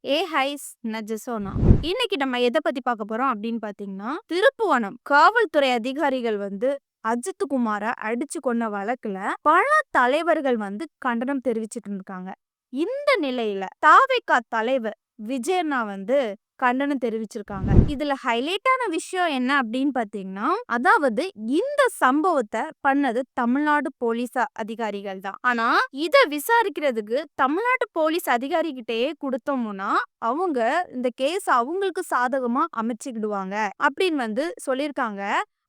Highs நஜசோனா. இன்னைக்கு நம்ம எத பத்தி பார்க்க போறோம் அப்படின்னு பார்த்தீங்கன்னா, திருப்புவனம் காவல்துறை அதிகாரிகள் வந்து அஜித் குமார அடிச்சு கொன்ன வழக்குல பல தலைவர்கள் வந்து கண்டனம் தெரிவிச்சிட்டு இருக்காங்க. இந்த நிலையில தாவேகா தலைவர் விஜயண்ணா வந்து கண்டனம் தெரிவிச்சிருக்காங்க. இதுல ஹைலைட்டான விஷயம் என்ன அப்படின்னு பார்த்தீங்கன்னா, அதாவது இந்த சம்பவத்தை பண்ணது தமிழ்நாடு போலீஸ் அதிகாரிகள் தான். ஆனா இத விசாரிக்கிறதுக்கு தமிழ்நாட்டு போலீஸ் அதிகாரிகிட்டயே குடுத்தோம்னா, அவங்க இந்த கேஸ் அவங்களுக்கு சாதகமா அமைச்சுக்கிடுவாங்க அப்படின்னு வந்து சொல்லியிருக்காங்க.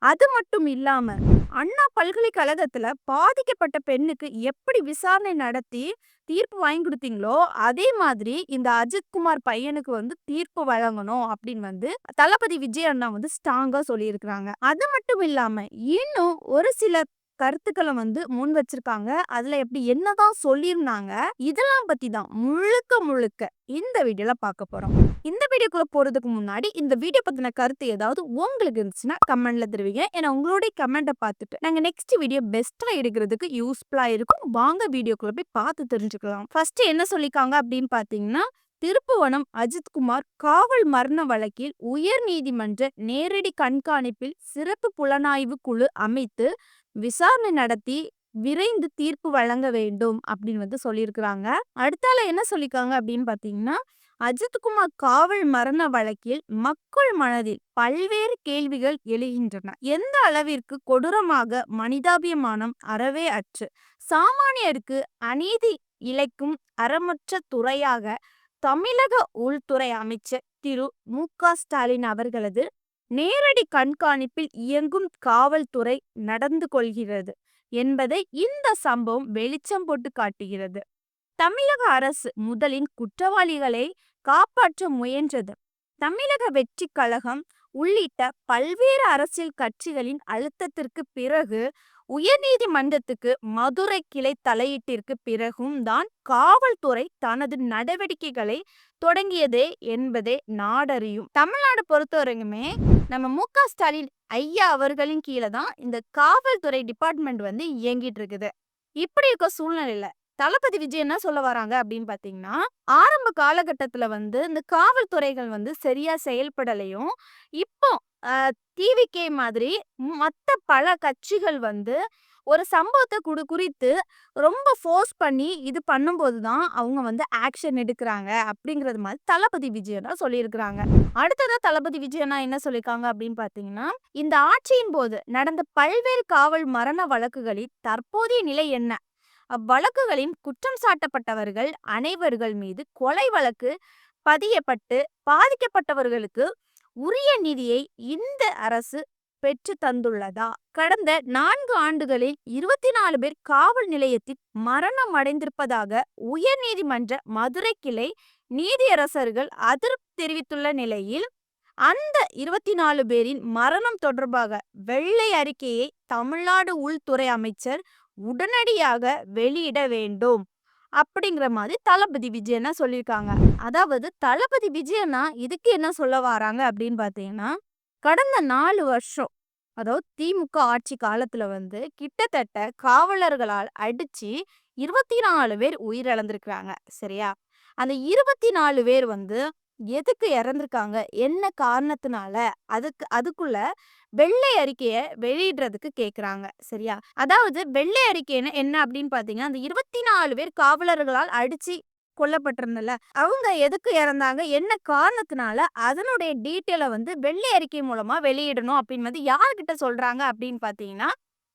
அது மட்டும் இல்லாம, அண்ணா பல்கலைக்கழகத்துல பாதிக்கப்பட்ட பெண்ணுக்கு எப்படி விசாரணை நடத்தி தீர்ப்பு வாங்கி குடுத்தீங்களோ, அதே மாதிரி இந்த அஜித் குமார் பையனுக்கு வந்து தீர்ப்பு வழங்கணும் அப்படின்னு வந்து தளபதி விஜய் அண்ணா வந்து ஸ்ட்ராங்கா சொல்லியிருக்கிறாங்க. அது மட்டும் இல்லாம, இன்னும் ஒரு சில கருத்துக்கள வந்து முன் வச்சிருக்காங்க. அதுல எப்படி என்னதான் சொல்லியிருந்தாங்க, இதெல்லாம் பத்தி தான் முழுக்க முழுக்க இந்த வீடியோல பார்க்க போறோம். இந்த வீடியோக்குள்ள போறதுக்கு முன்னாடி இந்த வீடியோ பத்தின கருத்து ஏதாவது உங்களுக்கு இருந்துச்சுன்னா கமெண்ட்ல தெரிவிங்க. ஏன்னா உங்களுடைய கமெண்ட்டை பார்த்துட்டு நாங்க நெக்ஸ்ட் வீடியோ பெஸ்ட்டா எடுக்கிறதுக்கு யூஸ்ஃபுல்லா இருக்கும். வாங்க வீடியோக்குள்ள போய் பார்த்து தெரிஞ்சுக்கலாம். ஃபர்ஸ்ட் என்ன சொல்லிருக்காங்க அப்படின்னு பார்த்தீங்கன்னா, திருப்புவனம் அஜித் குமார் காவல் மரண வழக்கில் உயர் நீதிமன்ற நேரடி கண்காணிப்பில் சிறப்பு புலனாய்வு குழு அமைத்து விசாரணை நடத்தி விரைந்து தீர்ப்பு வழங்க வேண்டும் அப்படின்னு வந்து சொல்லியிருக்கிறாங்க. அடுத்தால என்ன சொல்லிருக்காங்க அப்படின்னு பார்த்தீங்கன்னா, அஜித்குமார் காவல் மரண வழக்கில் மக்கள் மனதில் பல்வேறு கேள்விகள் எழுகின்றன. எந்த அளவிற்கு கொடூரமாக மனிதாபிமானம் அறவே அற்று சாமானியருக்கு அநீதி இழைக்கும் அறமற்ற துறையாக தமிழக உள்துறை அமைச்சர் திரு மு.க.ஸ்டாலின் அவர்களது நேரடி கண்காணிப்பில் இயங்கும் காவல்துறை நடந்து கொள்கிறது என்பதை இந்த சம்பவம் வெளிச்சம் போட்டு காட்டுகிறது. தமிழக அரசு முதலின் குற்றவாளிகளை காப்பாற்ற முயன்றது. தமிழக வெற்றி கழகம் உள்ளிட்ட பல்வேறு அரசியல் கட்சிகளின் அழுத்தத்திற்கு பிறகு உயர்நீதிமன்றத்துக்கு மதுரை கிளை தலையீட்டிற்கு பிறகும் தான் காவல்துறை தனது நடவடிக்கைகளை தொடங்கியதே என்பதே நாடறியும். தமிழ்நாடு பொறுத்தவரைக்குமே நம்ம மு.க.ஸ்டாலின் ஐயா அவர்களின் கீழே தான் இந்த காவல்துறை டிபார்ட்மெண்ட் வந்து இயங்கிட்டு இருக்குது. இப்படி இருக்க சூழ்நிலையில தளபதி விஜய் என்ன சொல்ல வராங்க அப்படின்னு பாத்தீங்கன்னா, ஆரம்ப காலகட்டத்துல வந்து இந்த காவல்துறைகள் வந்து சரியா செயல்படலையும், இப்போ டிவிகே மாதிரி மத்த பல கட்சிகள் வந்து ஒரு சம்பவத்தை குறித்து ரொம்ப ஃபோர்ஸ் பண்ணி இது பண்ணும்போது தான் அவங்க வந்து ஆக்ஷன் எடுக்கிறாங்க அப்படிங்கிறது மாதிரி தளபதி விஜயனா சொல்லியிருக்கிறாங்க. அடுத்ததா தளபதி விஜயனா என்ன சொல்லியிருக்காங்க அப்படின்னு பார்த்தீங்கன்னா, இந்த ஆட்சியின் போது நடந்த பல்வேறு காவல் மரண வழக்குகளில் தற்போதைய நிலை என்ன? அவ்வழக்குகளின் குற்றம் சாட்டப்பட்டவர்கள் அனைவர்கள் மீது கொலை வழக்கு பதியப்பட்டு பாதிக்கப்பட்டவர்களுக்கு உரிய நிதியை இந்த அரசு பெற்று தந்துள்ளதா? கடந்த 4 ஆண்டுகளில் 24 பேர் காவல் நிலையத்தில் மரணம் அடைந்திருப்பதாக உயர்நீதிமன்ற மதுரை கிளை நீதியரசர்கள் அதிருப்தி தெரிவித்துள்ள நிலையில், அந்த 24 பேரின் மரணம் தொடர்பாக வெள்ளை அறிக்கையை தமிழ்நாடு உள்துறை அமைச்சர் உடனடியாக வெளியிட வேண்டும் அப்படிங்கிற மாதிரி தளபதி விஜயனா சொல்லியிருக்காங்க. அதாவது தளபதி விஜயனா இதுக்கு என்ன சொல்ல வராங்க அப்படின்னு பார்த்தீங்கன்னா, கடந்த 4 வருஷம் அதாவது திமுக ஆட்சி காலத்துல வந்து கிட்டத்தட்ட காவலர்களால் அடிச்சு 24 பேர் உயிரிழந்திருக்கிறாங்க. சரியா? அந்த 24 பேர் வந்து எதுக்கு இறந்திருக்காங்க? என்ன காரணத்தினால? அதுக்குள்ள வெள்ளை அறிக்கைய வெளியிடுறதுக்கு கேக்குறாங்க. சரியா? அதாவது வெள்ளை அறிக்கை என்ன அப்படின்னு பார்த்தீங்கன்னா, அந்த 24 பேர் காவலர்களால் அடிச்சு கொல்லப்பட்டிருந்தல, அவங்க எதுக்கு இறந்தாங்க? என்ன காரணத்தினால? அதனுடைய டீட்டெயில வந்து வெள்ளை அறிக்கை மூலமா வெளியிடணும் அப்படின்னு வந்து யார்கிட்ட சொல்றாங்க அப்படின்னு பார்த்தீங்கன்னா,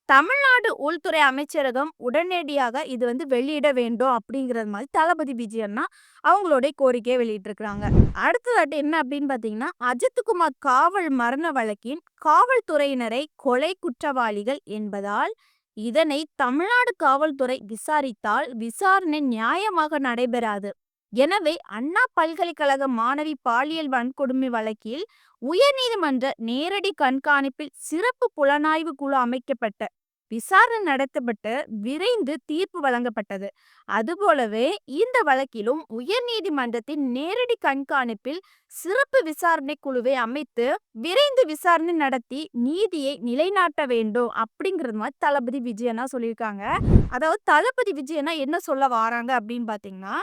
தமிழ்நாடு உள்துறை அமைச்சரகம் உடனடியாக இது வந்து வெளியிட வேண்டும் அப்படிங்கிறது மாதிரி தளபதி விஜயன்னா அவங்களுடைய கோரிக்கையை வெளியிட்டிருக்கிறாங்க. அடுத்ததாட்டு என்ன அப்படின்னு பார்த்தீங்கன்னா, அஜித்குமார் காவல் மரண வழக்கின் காவல்துறையினரை கொலை குற்றவாளிகள் என்பதால் இதனை தமிழ்நாடு காவல்துறை விசாரித்தால் விசாரணை நியாயமாக நடைபெறாது. எனவே அண்ணா பல்கலைக்கழக மாணவி பாலியல் வன்கொடுமை வழக்கில் உயர்நீதிமன்ற நேரடி கண்காணிப்பில் சிறப்பு புலனாய்வு குழு அமைக்கப்பட்ட விசாரணை நடத்தப்பட்டு விரைந்து தீர்ப்பு வழங்கப்பட்டது. அதுபோலவே இந்த வழக்கிலும் உயர்நீதிமன்றத்தின் நேரடி கண்காணிப்பில் சிறப்பு விசாரணை குழுவை அமைத்து விரைந்து விசாரணை நடத்தி நீதியை நிலைநாட்ட வேண்டும் அப்படிங்கிறது மாதிரி தளபதி விஜயனா சொல்லியிருக்காங்க. அதாவது தளபதி விஜயனா என்ன சொல்ல வராங்க அப்படின்னு பாத்தீங்கன்னா,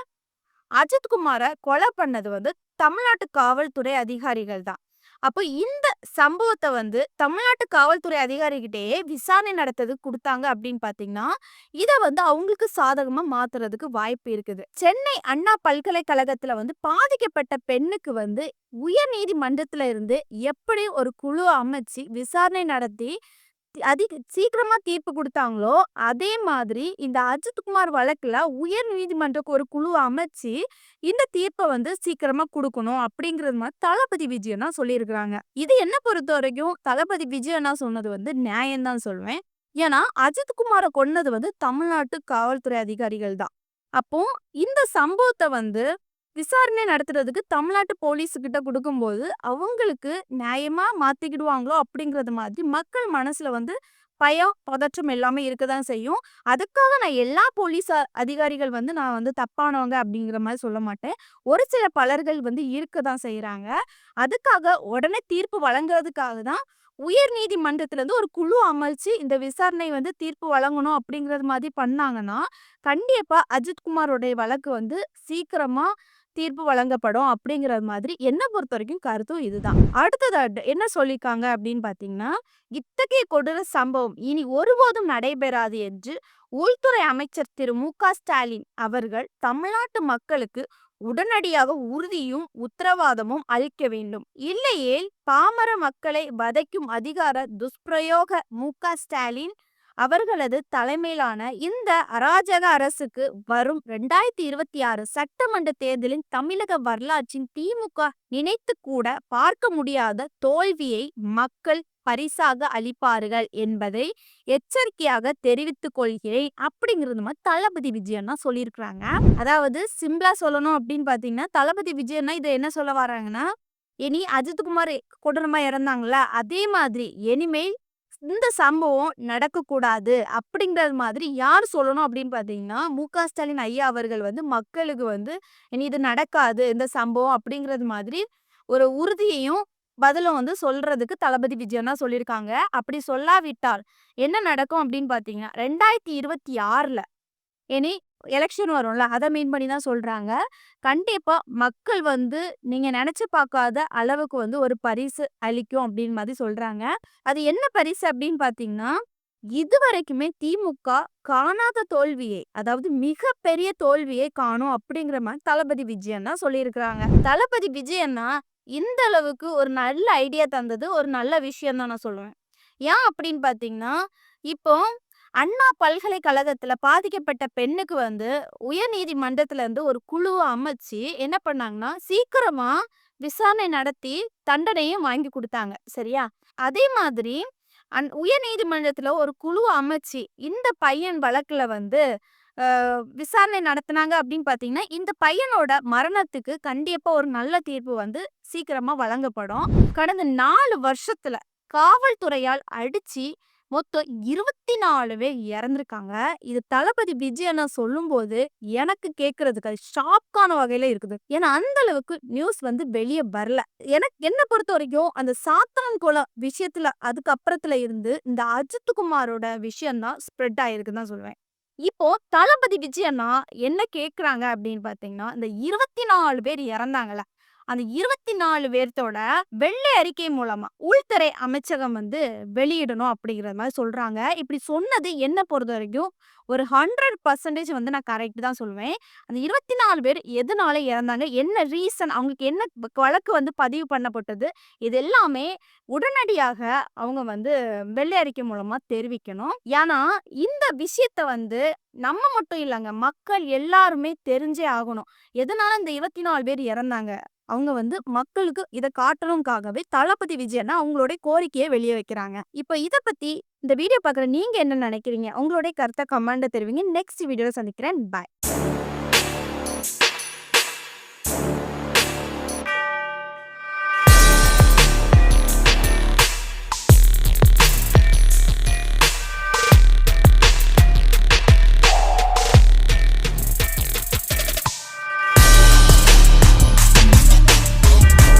அஜித்குமார கொலை பண்ணது வந்து தமிழ்நாட்டு காவல்துறை அதிகாரிகள் தான். அப்போ இந்த சம்பவத்த வந்து தமிழ்நாட்டு காவல்துறை அதிகாரிகிட்டயே விசாரணை நடத்துறதுக்கு குடுத்தாங்க அப்படின்னு பார்த்தீங்கன்னா, இத வந்து அவங்களுக்கு சாதகமா மாத்துறதுக்கு வாய்ப்பு இருக்குது. சென்னை அண்ணா பல்கலைக்கழகத்துல வந்து பாதிக்கப்பட்ட பெண்ணுக்கு வந்து உயர்நீதிமன்றத்துல இருந்து எப்படி ஒரு குழு அமைச்சு விசாரணை நடத்தி சீக்கிரமா தீர்ப்பு குடுத்தாங்களோ, அதே மாதிரி இந்த அஜித்குமார் வழக்குல உயர் நீதிமன்றக்கு ஒரு குழு அமைச்சு, இந்த தீர்ப்ப வந்து சீக்கிரமா குடுக்கணும் அப்படிங்கிறது மாதிரி தளபதி விஜய் அண்ணா சொல்லியிருக்கிறாங்க. இது என்ன பொறுத்தவரைக்கும் தளபதி விஜய் அண்ணா சொன்னது வந்து நியாயம் தான் சொல்வேன். ஏன்னா, அஜித்குமார கொன்னது வந்து தமிழ்நாட்டு காவல்துறை அதிகாரிகள் தான். அப்போ இந்த சம்பவத்த வந்து விசாரணை நடத்துறதுக்கு தமிழ்நாட்டு போலீஸ் கிட்ட குடுக்கும்போது, அவங்களுக்கு நியாயமா மாத்திக்கிடுவாங்களோ அப்படிங்கிறது மாதிரி மக்கள் மனசுல வந்து பயம், பதற்றம் எல்லாமே இருக்கதான் செய்யும். அதுக்காக நான் எல்லா போலீஸ் அதிகாரிகள் வந்து நான் வந்து தப்பானவங்க அப்படிங்கிற மாரி சொல்ல மாட்டேன். ஒரு சில பலர்கள் வந்து இருக்கதான் செய்றாங்க. அதுக்காக உடனே தீர்ப்பு வழங்குறதுக்காக தான் உயர் நீதிமன்றத்திலருந்து ஒரு குழு அமைச்சு இந்த விசாரணை வந்து தீர்ப்பு வழங்கணும் அப்படிங்கிறது மாதிரி பண்ணாங்கன்னா, கண்டிப்பா அஜித்குமாரோடைய வழக்கு வந்து சீக்கிரமா தீர்ப்பு வழங்கப்படும் அப்படிங்கிறது மாதிரி என்ன பொறுத்தவரைக்கும் கருத்தும் இதுதான். அடுத்தது என்ன சொல்லியிருக்காங்க அப்படின்னு பார்த்தீங்கன்னா, இத்தகைய கொடூர சம்பவம் இனி ஒருபோதும் நடைபெறாது என்று உள்துறை அமைச்சர் திரு மு.க. ஸ்டாலின் அவர்கள் தமிழ்நாட்டு மக்களுக்கு உடனடியாக உறுதியும் உத்தரவாதமும் அளிக்க வேண்டும். இல்லையேல் பாமர மக்களை வதைக்கும் அதிகார துஷ்பிரயோக மு.க. ஸ்டாலின் அவர்களது தலைமையிலான இந்த அராஜக அரசுக்கு வரும் 2026 சட்டமன்ற தேர்தலின் தமிழக வரலாற்றின் திமுக நினைத்து கூட பார்க்க முடியாத தோல்வியை மக்கள் பரிசாக அளிப்பார்கள் என்பதை எச்சரிக்கையாக தெரிவித்துக் கொள்கிறேன் அப்படிங்கிறது மாதிரி தளபதி விஜய் அண்ணா சொல்லியிருக்கிறாங்க. அதாவது சிம்பிளா சொல்லணும் அப்படின்னு பாத்தீங்கன்னா, தளபதி விஜய் அண்ணா இதை என்ன சொல்ல வராங்கன்னா, இனி அஜித்குமார் கொடூரமா இறந்தாங்கல்ல, அதே மாதிரி இனிமேல் இந்த சம்பவம் நடக்கக்கூடாது அப்படிங்கிறது மாதிரி யார் சொல்லணும் அப்படின்னு பார்த்தீங்கன்னா, மு.க. ஸ்டாலின் ஐயா அவர்கள் வந்து மக்களுக்கு வந்து இனி இது நடக்காது இந்த சம்பவம் அப்படிங்கிறது மாதிரி ஒரு உறுதியையும் பதிலும் வந்து சொல்றதுக்கு தளபதி விஜய் அண்ணா சொல்லியிருக்காங்க. அப்படி சொல்லாவிட்டால் என்ன நடக்கும் அப்படின்னு பார்த்தீங்கன்னா, 2026ல இனி எலெக்ஷன் வரும்ல, அத மீன் பண்ணி தான் சொல்றாங்க. கண்டிப்பா மக்கள் வந்து நீங்க நெனச்சு பார்க்காத அளவுக்கு வந்து ஒரு பரிசு அளிக்கும் அப்படின்னு மாதிரி சொல்றாங்க. அது என்ன பரிசு அப்படின்னு பார்த்தீங்கன்னா, இதுவரைக்குமே திமுக காணாத தோல்வியை, அதாவது மிகப்பெரிய தோல்வியை காணும் அப்படிங்கிற மாதிரி தளபதி விஜய் அண்ணா சொல்லியிருக்கிறாங்க. தளபதி விஜய் அண்ணா இந்த அளவுக்கு ஒரு நல்ல ஐடியா தந்தது ஒரு நல்ல விஷயம் தான் நான் சொல்லுவேன். ஏன் அப்படின்னு பார்த்தீங்கன்னா, இப்போ அண்ணா பல்கலைக்கழகத்துல பாதிக்கப்பட்ட பெண்ணுக்கு வந்து உயர்நீதிமன்றத்துல இருந்து ஒரு குழுவ அமைச்சு என்ன பண்ணாங்கன்னா, சீக்கிரமா விசாரணை நடத்தி தண்டனையும் வாங்கி குடுத்தாங்க. சரியா? அதே மாதிரி உயர்நீதிமன்றத்துல ஒரு குழுவ அமைச்சு இந்த பையன் வழக்குல வந்து விசாரணை நடத்துனாங்க அப்படின்னு பார்த்தீங்கன்னா, இந்த பையனோட மரணத்துக்கு கண்டிப்பா ஒரு நல்ல தீர்ப்பு வந்து சீக்கிரமா வழங்கப்படும். கடந்த 4 வருஷத்துல காவல்துறையால் அடிச்சு மொத்தம் 24 பேர் இறந்திருக்காங்க. இது தளபதி விஜய் அண்ணா சொல்லும்போது எனக்கு கேட்கறதுக்கு அது ஷாக்கான வகையில இருக்குது. ஏன்னா அந்த அளவுக்கு நியூஸ் வந்து வெளிய வரல. எனக்கு என்ன பொறுத்த வரைக்கும் அந்த சாத்தான் கொலை விஷயத்துல அதுக்கு அப்புறத்துல இருந்து இந்த அஜித்குமாரோட விஷயம் தான் ஸ்ப்ரெட் ஆயிருக்குன்னு தான் சொல்லுவேன். இப்போ தளபதி விஜய் அண்ணா என்ன கேட்குறாங்க அப்படின்னு பார்த்தீங்கன்னா, இந்த 24 பேர் இறந்தாங்கல்ல, அந்த 24 பேர்த்தோட வெள்ளை அறிக்கை மூலமா உள்துறை அமைச்சகம் வந்து வெளியிடணும் அப்படிங்கிற மாதிரி சொல்றாங்க. இப்படி சொன்னது என்ன பொறுத்தவரைக்கும் ஒரு 100% வந்து நான் கரெக்ட் தான் சொல்லுவேன். அந்த 24 பேர் எதனால இறந்தாங்க? என்ன ரீசன்? அவங்களுக்கு என்ன வழக்கு வந்து பதிவு பண்ணப்பட்டது? இது எல்லாமே உடனடியாக அவங்க வந்து வெள்ளை அறிக்கை மூலமா தெரிவிக்கணும். ஏன்னா, இந்த விஷயத்த வந்து நம்ம மட்டும் இல்லங்க. மக்கள் எல்லாருமே தெரிஞ்சே ஆகணும். எதனால இந்த 24 பேர் இறந்தாங்க? அவங்க வந்து மக்களுக்கு இத காட்டணும்காகவே தளபதி விஜய் அண்ணா அவங்களுடைய கோரிக்கைய வெளிய வைக்கிறாங்க. இப்ப இத பத்தி இந்த வீடியோ பார்க்குற நீங்க என்ன நினைக்கிறீங்க? உங்களுடைய கருத்த கமெண்ட்ல தெரிவிங்க. நெக்ஸ்ட் வீடியோல சந்திக்கிறேன். பாய்.